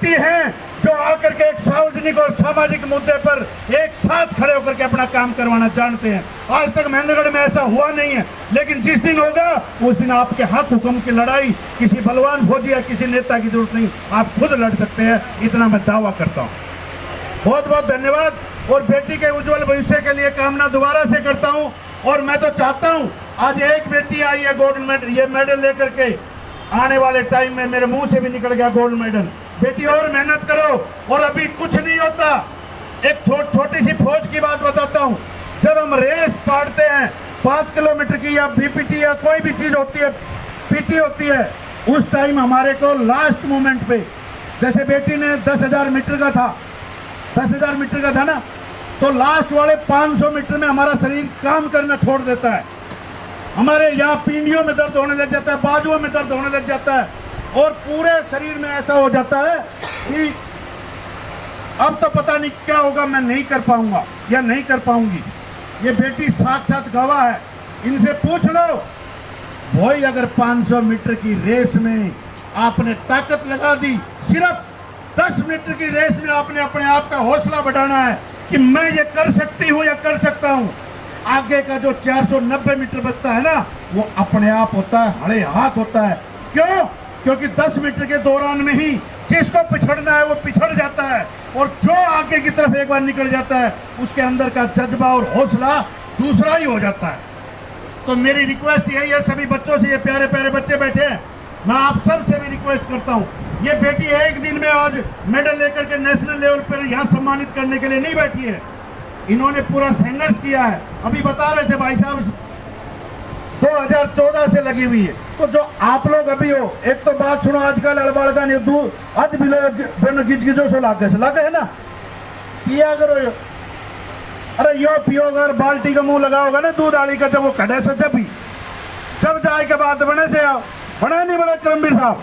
व्यक्ति हैं जो आकर के एक सार्वजनिक और सामाजिक मुद्दे पर एक साथ खड़े होकर के अपना काम करवाना जानते हैं। आज तक महेंद्रगढ़ में ऐसा हुआ नहीं है, लेकिन जिस दिन होगा उस दिन आपके हक हुक्म की लड़ाई किसी बलवान फौजी या किसी नेता की जरूरत नहीं, आप खुद लड़ सकते हैं, इतना मैं दावा करता हूँ। बहुत बहुत धन्यवाद। और बेटी के उज्जवल भविष्य के लिए कामना दोबारा से करता हूँ। और मैं तो चाहता हूँ, आज एक बेटी आई है गोल्ड मेडल, ये मेडल लेकर के, आने वाले टाइम में मेरे मुंह से भी निकल गया गोल्ड मेडल। बेटी और मेहनत करो। और अभी कुछ नहीं होता, एक छोटी सी फौज की बात बताता हूँ। जब हम रेस फाड़ते हैं 5 किलोमीटर की या बीपीटी या कोई भी चीज होती है, पीटी होती है, उस टाइम हमारे को लास्ट मोमेंट पे, जैसे बेटी ने 10,000 मीटर का था, 10,000 मीटर का था ना, तो लास्ट वाले 500 मीटर में हमारा शरीर काम करना छोड़ देता है। हमारे यहाँ पीढ़ियों में दर्द होने लग जाता है, बाजुओं में दर्द होने लग जाता है, और पूरे शरीर में ऐसा हो जाता है कि अब तो पता नहीं क्या होगा, मैं नहीं कर पाऊंगा या नहीं कर पाऊंगी। ये बेटी साक्षात गवाह है, इनसे पूछ लो। वही अगर 500 मीटर की रेस में आपने ताकत लगा दी, सिर्फ 10 मीटर की रेस में आपने अपने आप का हौसला बढ़ाना है कि मैं ये कर सकती हूँ या कर सकता हूँ। आगे का जो 490 मीटर बचता है ना, वो अपने आप होता है, हड़े हाथ होता है। क्यों? क्योंकि 10 मीटर के दौरान में ही जिसको पिछड़ना है वो पिछड़ जाता है, और जो आगे की तरफ एक बार निकल जाता है उसके अंदर का जज्बा और हौसला दूसरा ही हो जाता है। तो मेरी रिक्वेस्ट यही है सभी बच्चों से, ये प्यारे प्यारे बच्चे बैठे हैं, मैं आप सब से भी रिक्वेस्ट करता हूँ, ये बेटी एक दिन में आज मेडल लेकर के नेशनल लेवल पर यहाँ सम्मानित करने के लिए नहीं बैठी है, इन्होंने पूरा संघर्ष किया है। अभी बता रहे थे भाई साहब 2014 से लगी हुई है। तो जो आप लोग अभी हो, एक तो बात सुनो, आजकल अड़बड़ का दूध अध भी लोग गिजगिजों से लागे है ना, पिया करो यो। अरे यो पियोगा, बाल्टी का मुंह लगाओगा ना दूध आड़ी का, जब वो कड़े से जब जाए के बाद बने से आओ, बने नहीं बने करमबीर साहब।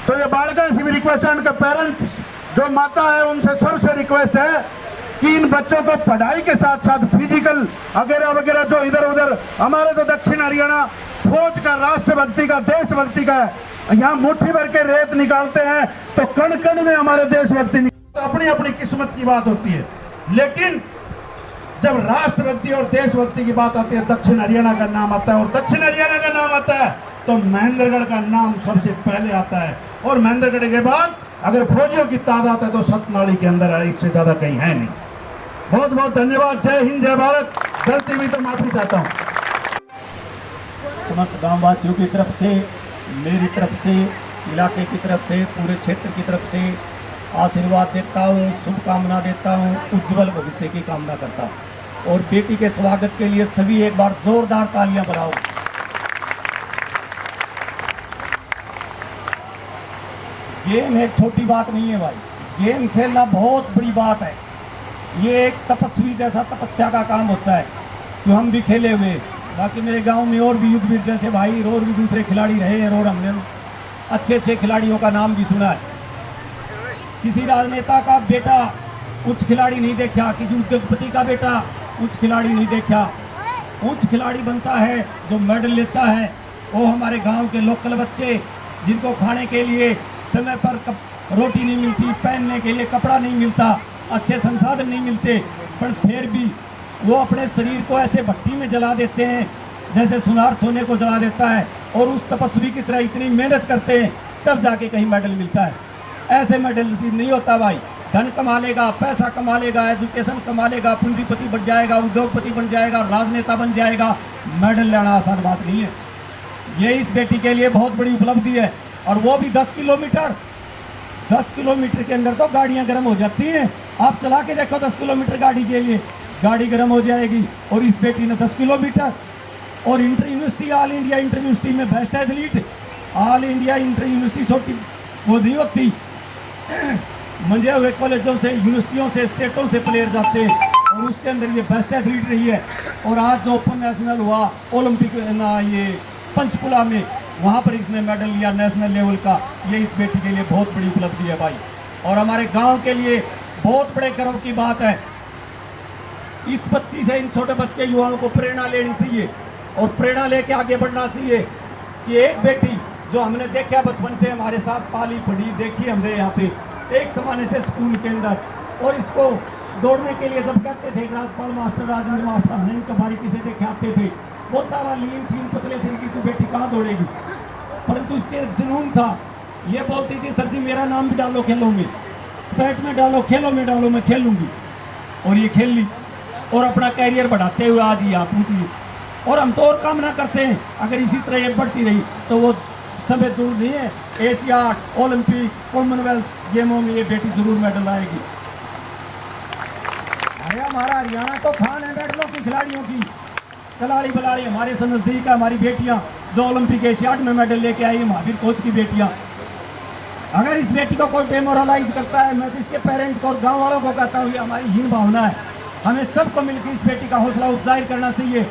तो ये बालका से भी रिक्वेस्ट है, उनके पेरेंट्स जो माता है उनसे सबसे रिक्वेस्ट है कि इन बच्चों को पढ़ाई के साथ साथ फिजिकल वगैरह वगैरह जो इधर उधर, हमारे तो दक्षिण हरियाणा फौज का, राष्ट्रभक्ति का, देशभक्ति का है, यहाँ मुट्ठी भर के रेत निकालते हैं तो कण कण में हमारे देशभक्ति तो अपनी अपनी किस्मत की बात होती है। लेकिन जब राष्ट्रभक्ति और देशभक्ति की बात आती है, दक्षिण हरियाणा का नाम आता है, और दक्षिण हरियाणा का नाम आता है तो महेंद्रगढ़ का नाम सबसे पहले आता है। और महेंद्रगढ़ के बाद अगर फौजियों की तादाद है तो सतनाड़ी के अंदर है, इससे ज्यादा कहीं है नहीं। बहुत बहुत धन्यवाद। जय हिंद, जय भारत। गलती हुई तो माफी चाहता हूँ। समस्त गाँव वासियों की तरफ से, मेरी तरफ से, इलाके की तरफ से, पूरे क्षेत्र की तरफ से आशीर्वाद देता हूँ, शुभकामना देता हूँ, उज्जवल भविष्य की कामना करता हूँ। और बेटी के स्वागत के लिए सभी एक बार जोरदार तालियां बजाओ। गेम एक छोटी बात नहीं है भाई, गेम खेलना बहुत बड़ी बात है। ये एक तपस्वी जैसा तपस्या का काम होता है जो हम भी खेले हुए। बाकी मेरे गांव में और भी युद्धवीर जैसे भाई और भी दूसरे खिलाड़ी रहे हैं, और हमने अच्छे अच्छे खिलाड़ियों का नाम भी सुना है। किसी राजनेता का बेटा उच्च खिलाड़ी नहीं देखा, किसी उद्योगपति का बेटा उच्च खिलाड़ी नहीं देखा। उच्च खिलाड़ी बनता है जो मेडल लेता है, वो हमारे गांव के लोकल बच्चे जिनको खाने के लिए समय पर रोटी नहीं मिलती, पहनने के लिए कपड़ा नहीं मिलता, अच्छे संसाधन नहीं मिलते, पर फिर भी वो अपने शरीर को ऐसे भट्टी में जला देते हैं जैसे सुनार सोने को जला देता है, और उस तपस्वी की तरह इतनी मेहनत करते हैं, तब जाके कहीं मेडल मिलता है। ऐसे मेडल नसीब नहीं होता भाई। धन कमा लेगा, पैसा कमा लेगा, एजुकेशन कमा लेगा, पूंजीपति बन जाएगा, उद्योगपति बन जाएगा, राजनेता बन जाएगा, मेडल लेना आसान बात नहीं है। ये इस बेटी के लिए बहुत बड़ी उपलब्धि है, और वो भी 10 किलोमीटर। 10 किलोमीटर के अंदर तो गाड़ियां गर्म हो जाती हैं। आप चला के देखो 10 किलोमीटर गाड़ी के लिए, गाड़ी गर्म हो जाएगी। और इस बेटी ने 10 किलोमीटर, और inter university, all India inter university में best athlete. All India inter university छोटी वो नहीं होती, मंजे हुए कॉलेजों से, यूनिवर्सिटियों से, स्टेटों से प्लेयर जाते हैं, और उसके अंदर ये बेस्ट एथलीट रही है। और आज जो ओपन नेशनल हुआ ओलंपिक ना, ये पंचकुला में, वहाँ पर इसने मेडल लिया नेशनल लेवल का। ये इस बेटी के लिए बहुत बड़ी उपलब्धि है भाई, और हमारे गांव के लिए बहुत बड़े गर्व की बात है। इस बच्ची से इन छोटे बच्चे युवाओं को प्रेरणा लेनी चाहिए, और प्रेरणा लेके आगे बढ़ना चाहिए कि एक बेटी जो हमने देखा बचपन से हमारे साथ पाली पड़ी देखी हमने यहाँ पे एक जमाने से स्कूल के अंदर, और इसको दौड़ने के लिए जब कहते थे राजपाल मास्टर, राजेंद्र मास्टर, हमने इनका बारीकी से देखे आते थे, वो तारा लीन थी, पतले थे कि तू बेटी कहाँ दौड़ेगी, परंतु इसके जुनून था। ये बोलती थी सर जी मेरा नाम भी डालो खेलों में, स्पेट में डालो, खेलों में डालो, मैं खेल लूँगी। और ये खेल ली और अपना कैरियर बढ़ाते हुए आज ये आप पहुँची। और हम तो और कामना करते हैं अगर इसी तरह ये बढ़ती रही तो वो समय दूर नहीं है, एशिया, ओलंपिक, कॉमनवेल्थ गेमों में ये बेटी जरूर मेडल लाएगी। अरे हमारा हरियाणा तो खान है मेडलों की, खिलाड़ियों की, कलाड़ी बलाड़ी हमारे से नजदीक है। हमारी बेटियां जो ओलंपिक एशियाड में मेडल लेके आई, महावीर कोच की बेटियां। अगर इस बेटी को कोई डेमोरलाइज करता है, मैं तो इसके पेरेंट को और गांव वालों को कहता हूँ ये हमारी हीन भावना है। हमें सबको मिलकर इस बेटी का हौसला अफजाई करना चाहिए।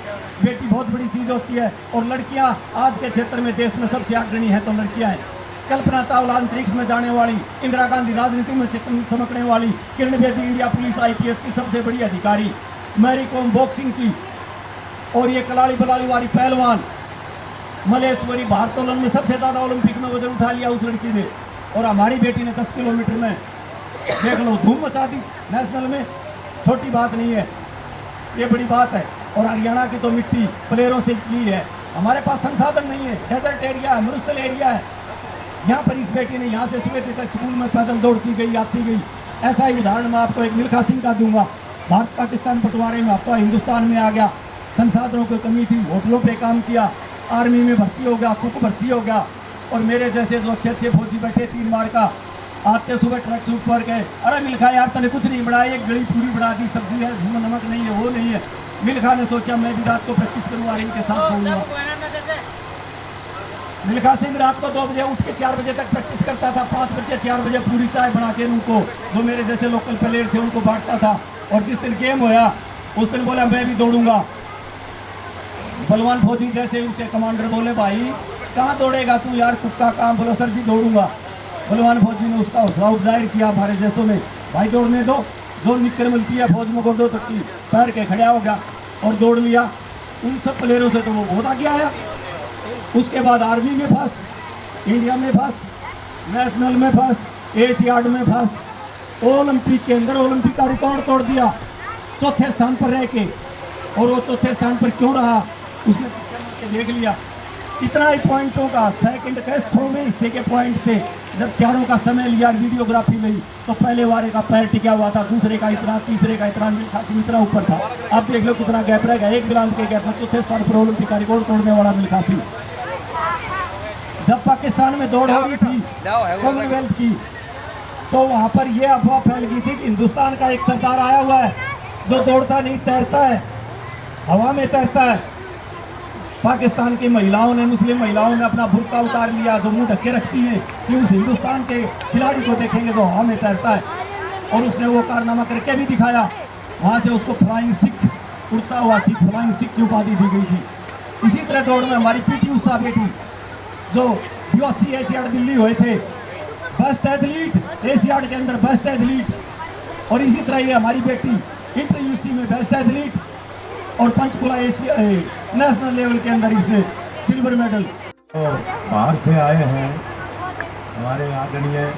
बेटी बहुत बड़ी चीज़ होती है और लड़कियां आज के क्षेत्र में देश में सबसे अग्रणी है तो लड़कियां हैं। कल्पना चावला अंतरिक्ष में जाने वाली, इंदिरा गांधी राजनीति में चमकने वाली, Kiran Bedi India police IPS की सबसे बड़ी अधिकारी, मैरी कॉम बॉक्सिंग की, और ये कलाड़ी बलाड़ी वाली पहलवान मलेश्वरी भारोत्तोलन में सबसे ज़्यादा ओलंपिक में वजन उठा लिया उस लड़की ने। और हमारी बेटी ने 10 किलोमीटर में देख लो धूम मचा दी नेशनल में। छोटी बात नहीं है, ये बड़ी बात है। और हरियाणा की तो मिट्टी प्लेयरों से की है। हमारे पास संसाधन नहीं है, डेजर्ट एरिया है, मरुस्थल एरिया है। यहाँ पर इस बेटी ने यहाँ से सुबह तक स्कूल में पैदल दौड़ती गई, आती गई। ऐसा ही उदाहरण मैं आपको एक मिल्खा सिंह का दूंगा। भारत पाकिस्तान बंटवारे में आपका हिंदुस्तान में आ गया, संसाधनों की कमी थी, होटलों पे काम किया, आर्मी में भर्ती हो गया, कुक भर्ती हो गया। और मेरे जैसे जो अच्छे अच्छे फौजी बैठे 3 बार का, आते सुबह ट्रक सूट पर गए, अरे मिल्खा यार तने कुछ नहीं बनाया, एक गली पूरी बना दी, सब्जी है जिसमें नमक नहीं है, वो नहीं है। मिल्खा ने सोचा मैं भी रात को प्रैक्टिस करूँ आर्मी के साथ बोलूँगा। मिल्खा सिंह रात को 2 बजे उठ के 4 बजे तक प्रैक्टिस करता था। 5 बजे 4 बजे पूरी चाय बना के उनको, जो मेरे जैसे लोकल प्लेयर थे, उनको बांटता था। और जिस दिन गेम होया उस दिन बोला मैं भी दौड़ूंगा। बलवान फौजी जैसे उनके कमांडर बोले भाई कहाँ दौड़ेगा तू यार, कुक्का काम, बोलो सर जी दौड़ूंगा। बलवान फौजी ने उसका हौसला अफजाई किया हमारे जैसों में, भाई दौड़ने दो, जो निकल मिलती है फौज में गोदो तक की पैर के खड़ा हो गया और दौड़ लिया। उन सब प्लेयरों से तो वो बहुत आगे आया। उसके बाद आर्मी में फर्स्ट, इंडिया में फर्स्ट, नेशनल में फर्स्ट, एशियाड में फर्स्ट, ओलंपिक के अंदर ओलंपिक का रिकॉर्ड तोड़ दिया 4थे स्थान पर रह के। और वो 4थे स्थान पर क्यों रहा उसने देख लिया। इतना ही पॉइंटों का सेकंड के 100वें हिस्से के पॉइंट से जब चारों का समय लिया, वीडियोग्राफी ली, तो पहले वाले का पैर टिका हुआ था, दूसरे का इतना, तीसरे का इतना, इतना ऊपर था। अब देख लो कितना गैप रहेगा, एक बिलांत के गैप में 4थे स्थान पर ओलंपिक का रिकॉर्ड तोड़ने वाला मिल्खा सिंह। जब पाकिस्तान में दौड़ हो रही थी कॉमनवेल्थ की, तो वहां पर यह अफवाह फैल गई थी कि हिंदुस्तान का एक सरदार आया हुआ है जो दौड़ता नहीं, तैरता है, हवा में तैरता है। पाकिस्तान की महिलाओं ने, मुस्लिम महिलाओं ने अपना बुर्का उतार लिया, जो मुंह ढके रखती है, कि उस हिंदुस्तान के खिलाड़ी को देखेंगे तो हवा में तैरता है। और उसने वो कारनामा करके भी दिखाया। वहाँ से उसको फ्लाइंग सिख, उड़ता हुआ सिख, फ्लाइंग सिख की उपाधि दी गई थी। इसी तरह दौड़ में हमारी PT उषा बेटी, जो USC एशियाड दिल्ली हुए थे, बेस्ट एथलीट, एशियाड के अंदर बेस्ट एथलीट। और इसी तरह ये हमारी बेटी इंटर यूनिवर्सिटी में बेस्ट एथलीट, और पंचकुला एशिया नेशनल लेवल के अंदर इसने सिल्वर मेडल। और बाहर से आए हैं हमारे आदरणीय,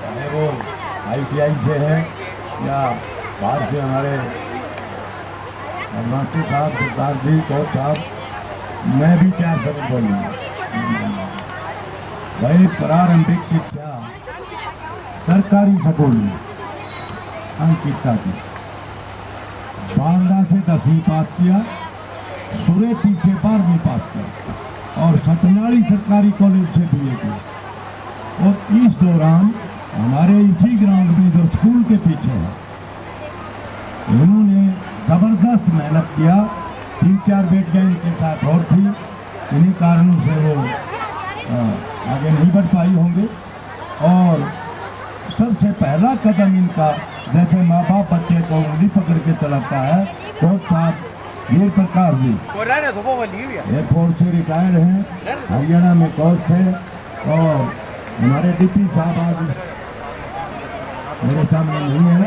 चाहे वो ITI से है या बाहर से हमारे मास्टर साहब, सरदार जी, कोच साहब, मैं भी 4 शब्द बोलूँगा। भाई प्रारंभिक शिक्षा सरकारी स्कूल में अंकिता की, बांदा से 10वीं पास किया, सुरेती से 12वीं पास किया, और सतनाड़ी सरकारी कॉलेज से BA किया। और इस दौरान हमारे इसी ग्राउंड में जो स्कूल के पीछे है, इन्होंने ज़बरदस्त मेहनत किया। 3-4 बेटियाँ इनके साथ और थी, इन्हीं कारणों से वो आगे नहीं बढ़ पाई होंगे। और सबसे पहला कदम इनका, जैसे माँ बाप बच्चे को उंगली पकड़ के चलाता है, कोच साहब वीर प्रकाश जी एयरफोर्स से रिटायर्ड हैं, हरियाणा में कोच थे। और हमारे DP साहब आज मेरे सामने नहीं है,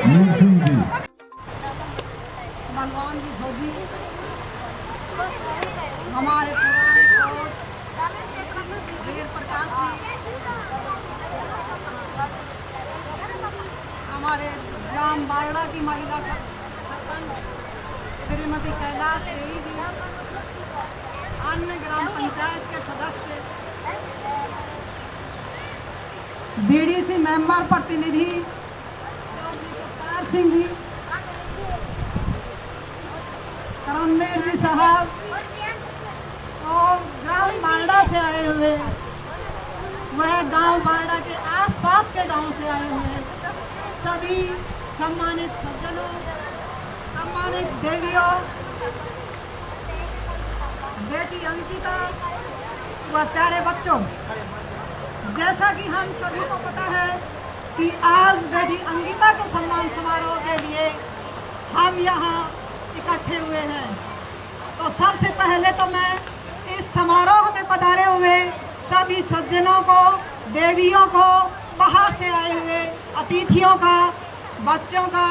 मीर सिंह जी, बलवान जी फौजी, हमारे पुराने कोच कैलाश जी, हमारे ग्राम बारड़ा की महिला सरपंच श्रीमती कैलाश देवी जी, अन्य ग्राम पंचायत के सदस्य, बीडीसी मेंबर प्रतिनिधि चौधरी जगतार सिंह जी, करमवीर जी साहब और ग्राम बारड़ा से आए हुए, वह गांव बारड़ा के आसपास के गांव से आए हुए सभी सम्मानित सज्जनों, सम्मानित देवियों, बेटी अंकिता व प्यारे बच्चों, जैसा कि हम सभी को पता है कि आज बेटी अंकिता के सम्मान समारोह के लिए हम यहाँ इकट्ठे हुए हैं। तो सबसे पहले तो मैं इस समारोह में पधारे हुए सभी सज्जनों को, देवियों को, बाहर से आए हुए अतिथियों का, बच्चों का,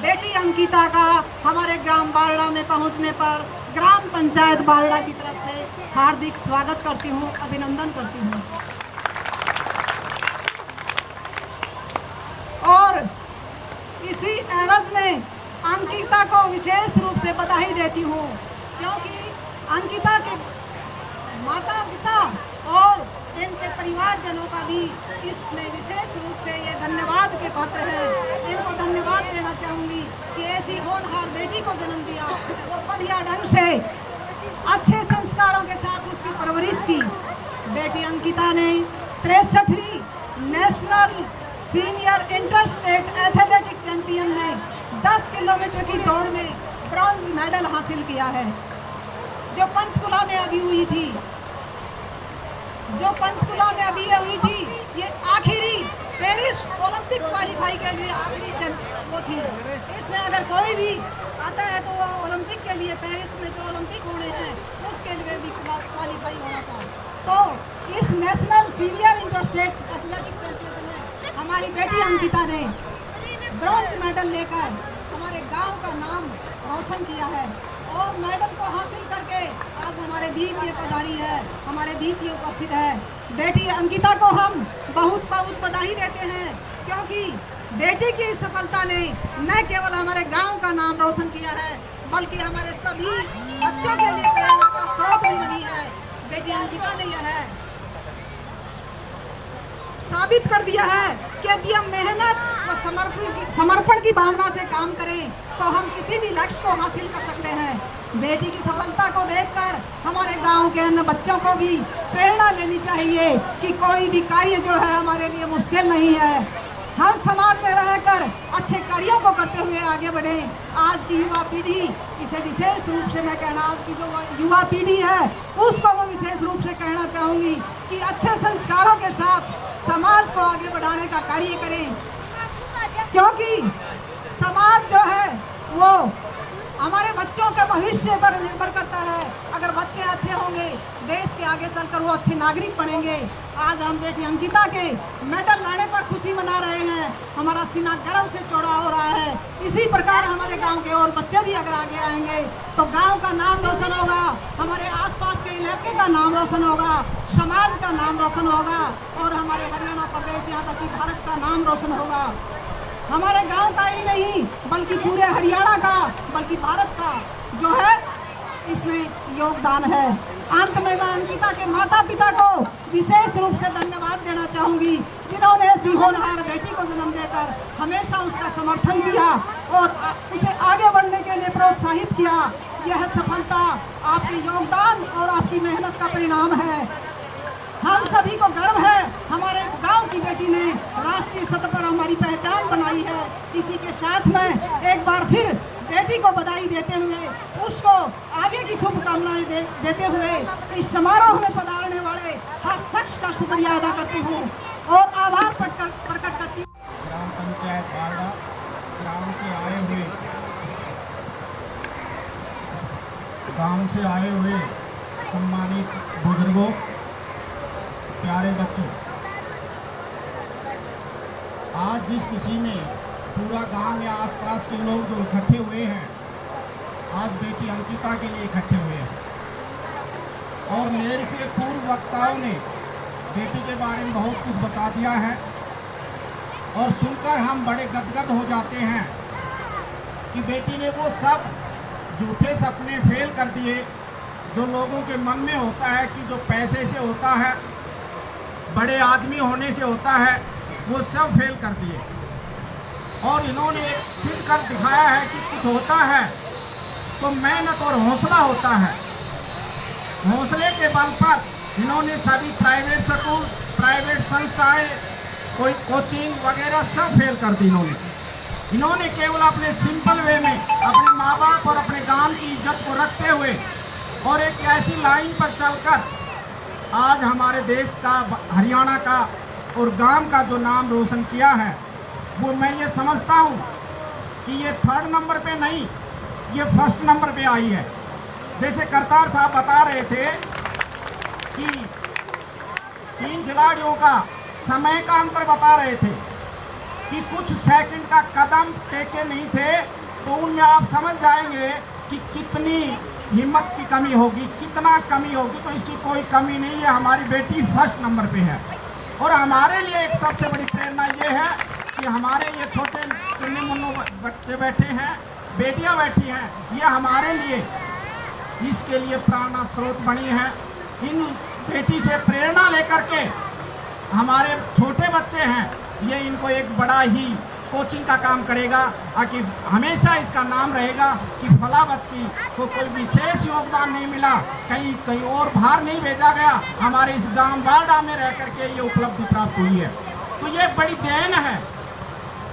बेटी अंकिता का हमारे ग्राम बारड़ा में पहुंचने पर ग्राम पंचायत बारड़ा की तरफ से हार्दिक स्वागत करती हूं, अभिनंदन करती हूं। और इसी एवज में अंकिता को विशेष रूप से बधाई देती हूँ, क्योंकि अंकिता के माता पिता और इनके परिवारजनों का भी इसमें विशेष रूप से ये धन्यवाद के पात्र हैं। इनको धन्यवाद देना चाहूँगी कि ऐसी होनहार बेटी को जन्म दिया, वो बढ़िया ढंग से अच्छे संस्कारों के साथ उसकी परवरिश की। बेटी अंकिता ने 63वीं national senior inter state athletic champion में 10 किलोमीटर की दौड़ में ब्रॉन्ज मेडल हासिल किया है, जो पंचकुला में अभी हुई थी। ये आखिरी पेरिस ओलंपिक क्वालिफाई के लिए आखिरी वो थी। इसमें अगर कोई भी आता है तो वो ओलंपिक के लिए, पेरिस में जो ओलंपिक होने हैं उसके लिए भी क्वालिफाई होना था। तो इस national senior inter state athletic championship में हमारी बेटी अंकिता ने ब्रॉन्ज मेडल लेकर हमारे गांव का नाम रोशन किया है और मेडल को हासिल करके आज हमारे बीच ये पधारी है, हमारे बीच ये उपस्थित है। बेटी अंकिता को हम बहुत बहुत बधाई देते हैं, क्योंकि बेटी की इस सफलता ने न केवल हमारे गांव का नाम रोशन किया है, बल्कि हमारे सभी बच्चों के लिए प्रेरणा का स्रोत भी बनी है। बेटी अंकिता ने यह साबित कर दिया है कि यदि हम मेहनत व समर्पण की भावना से काम करें तो हम किसी भी लक्ष्य को हासिल कर सकते हैं। बेटी की सफलता को देखकर हमारे गांव के अन्य बच्चों को भी प्रेरणा लेनी चाहिए कि कोई भी कार्य जो है हमारे लिए मुश्किल नहीं है। हम समाज में रहकर अच्छे कार्यों को करते हुए आगे बढ़ें। आज की युवा पीढ़ी, इसे विशेष रूप से मैं कहना, आज की जो युवा पीढ़ी है उसको मैं विशेष रूप से कहना चाहूँगी कि अच्छे संस्कारों के साथ समाज को आगे बढ़ाने का कार्य करें, क्योंकि समाज जो है वो हमारे बच्चों के भविष्य पर निर्भर करता है। अगर बच्चे अच्छे होंगे, देश के आगे चलकर वो अच्छे नागरिक बनेंगे। आज हम बेटी अंकिता के मेडल लाने पर खुशी मना रहे हैं, हमारा सीना गर्व से चौड़ा हो रहा है। इसी प्रकार हमारे गांव के और बच्चे भी अगर आगे आएंगे तो गांव का नाम रोशन होगा, हमारे आसपास के इलाके का नाम रोशन होगा, समाज का नाम रोशन होगा और हमारे हरियाणा प्रदेश, यहाँ तक कि भारत का नाम रोशन होगा। हमारे गांव का ही नहीं बल्कि पूरे हरियाणा का, बल्कि भारत का जो है इसमें योगदान है। अंत में मैं अंकिता के माता पिता को विशेष रूप से धन्यवाद देना चाहूँगी, जिन्होंने ऐसी होनहार बेटी को जन्म देकर हमेशा उसका समर्थन किया और उसे आगे बढ़ने के लिए प्रोत्साहित किया। यह सफलता आपके योगदान और आपकी मेहनत का परिणाम है। हम सभी को गर्व है, हमारे गांव की बेटी ने राष्ट्रीय सतह पर हमारी पहचान बनाई है। इसी के साथ में एक बार फिर बेटी को बधाई देते हुए, उसको आगे की शुभकामनाएं देते हुए इस समारोह में पधारने वाले हर शख्स का शुक्रिया अदा करती हूँ और आभार प्रकट करती हूँ। ग्राम पंचायत बारड़ा गांव से आए हुए सम्मानित बुजुर्गों, प्यारे बच्चों, आज जिस खुशी में पूरा गांव या आसपास के लोग जो इकट्ठे हुए हैं, आज बेटी अंकिता के लिए इकट्ठे हुए हैं। और मेरे से पूर्व वक्ताओं ने बेटी के बारे में बहुत कुछ बता दिया है और सुनकर हम बड़े गदगद हो जाते हैं कि बेटी ने वो सब झूठे सपने फेल कर दिए जो लोगों के मन में होता है कि जो पैसे से होता है, बड़े आदमी होने से होता है, वो सब फेल कर दिए। और इन्होंने एक सिद्ध कर दिखाया है कि कुछ होता है तो मेहनत और हौसला होता है। हौसले के बल पर इन्होंने सभी प्राइवेट स्कूल, प्राइवेट संस्थाएं, कोई कोचिंग वगैरह सब फेल कर दी। इन्होंने केवल अपने सिंपल वे में अपने माँ बाप और अपने गांव की इज्जत को रखते हुए और एक ऐसी लाइन पर चलकर आज हमारे देश का, हरियाणा का और गांव का जो नाम रोशन किया है, वो मैं ये समझता हूँ कि ये 3rd नंबर पे नहीं, ये 1st नंबर पे आई है। जैसे करतार साहब बता रहे थे कि 3 खिलाड़ियों का समय का अंतर बता रहे थे कि कुछ सेकंड का कदम टेके नहीं थे, तो उनमें आप समझ जाएंगे कि कितनी हिम्मत की कमी होगी, कितना कमी होगी। तो इसकी कोई कमी नहीं है। हमारी बेटी 1st नंबर पे है और हमारे लिए एक सबसे बड़ी प्रेरणा ये है कि हमारे ये छोटे चुन्नी मुन्नू बच्चे बैठे हैं, बेटियां बैठी हैं, ये हमारे लिए इसके लिए प्रेरणा स्रोत बनी है। इन बेटी से प्रेरणा लेकर के हमारे छोटे बच्चे हैं, ये इनको एक बड़ा ही कोचिंग का काम करेगा, ताकि हमेशा इसका नाम रहेगा कि फला बच्ची को कोई विशेष योगदान नहीं मिला, कहीं और बाहर नहीं भेजा गया, हमारे इस गांव बारडा में रह करके ये उपलब्धि प्राप्त हुई है। तो ये बड़ी देन है।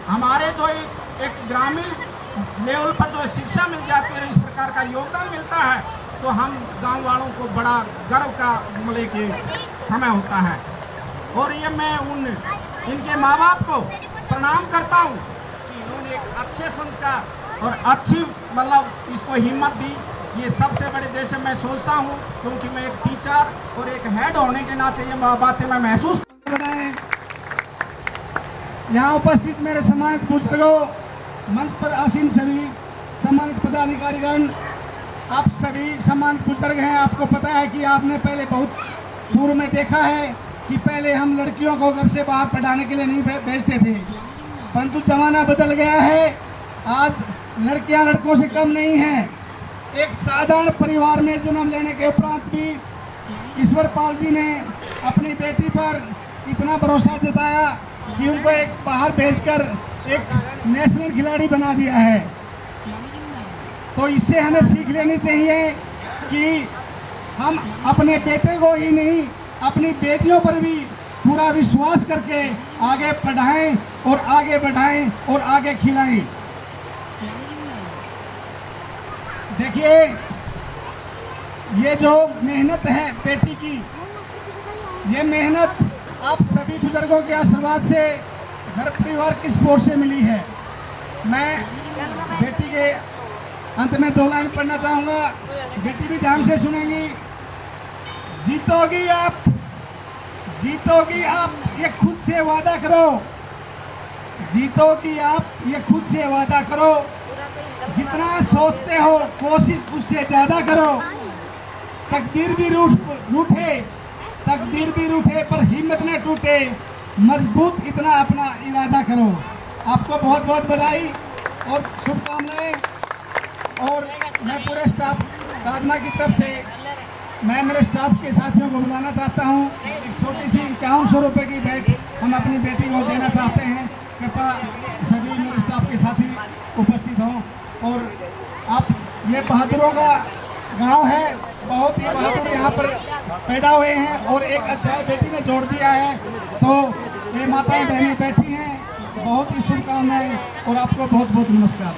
हमारे जो एक ग्रामीण लेवल पर जो शिक्षा मिल जाती है, इस प्रकार का योगदान मिलता है, तो हम गांव वालों को बड़ा गर्व का मिले के समय होता है। और ये मैं इनके माँ बाप को प्रणाम करता हूँ कि इन्होंने एक अच्छे संस्कार और अच्छी मतलब इसको हिम्मत दी। ये सबसे बड़े, जैसे मैं सोचता हूँ, क्योंकि मैं एक टीचर और एक हेड होने के नाते ये बातें मैं महसूस बनाए। यहाँ उपस्थित मेरे सम्मानित बुजुर्गों, मंच पर आसीन सभी सम्मानित पदाधिकारीगण, आप सभी सम्मानित बुजुर्ग हैं। आपको पता है कि आपने पहले बहुत पूर्व में देखा है कि पहले हम लड़कियों को घर से बाहर पढ़ाने के लिए नहीं भेजते थे, परंतु ज़माना बदल गया है। आज लड़कियां लड़कों से कम नहीं हैं। एक साधारण परिवार में जन्म लेने के उपरांत भी ईश्वर पाल जी ने अपनी बेटी पर इतना भरोसा जताया कि उनको एक बाहर भेजकर एक नेशनल खिलाड़ी बना दिया है। तो इससे हमें सीख लेनी चाहिए कि हम अपने बेटे को ही नहीं, अपनी बेटियों पर भी पूरा विश्वास करके आगे पढ़ाएं और आगे बढ़ाएं और आगे खिलाएं। देखिए, ये जो मेहनत है बेटी की, ये मेहनत आप सभी बुजुर्गों के आशीर्वाद से, घर परिवार की सपोर्ट से मिली है। मैं बेटी के अंत में 2 लाइन पढ़ना चाहूँगा, बेटी भी ध्यान से सुनेंगी। जीतोगी आप, जीतोगी आप, ये खुद से वादा करो। जीतोगी आप, ये खुद से वादा करो। जितना सोचते हो कोशिश उससे ज़्यादा करो। तकदीर भी रूठे, तकदीर भी रूठे, पर हिम्मत न टूटे। मजबूत इतना अपना इरादा करो। आपको बहुत बहुत बधाई और शुभकामनाएं। और मैं पूरे स्टाफ साधना की तरफ से मैं मेरे स्टाफ के साथियों को बुलाना चाहता हूं। एक छोटी सी 5100 रुपये की भेंट हम अपनी बेटी को देना चाहते हैं। कृपया सभी मेरे स्टाफ के साथी उपस्थित हों। और आप, ये बहादुरों का गांव है, बहुत ही बहादुर यहाँ पर पैदा हुए हैं और एक अध्याय बेटी ने जोड़ दिया है। तो ये माताएं बहनें बैठी हैं, बहुत ही शुभकामनाएं और आपको बहुत बहुत नमस्कार।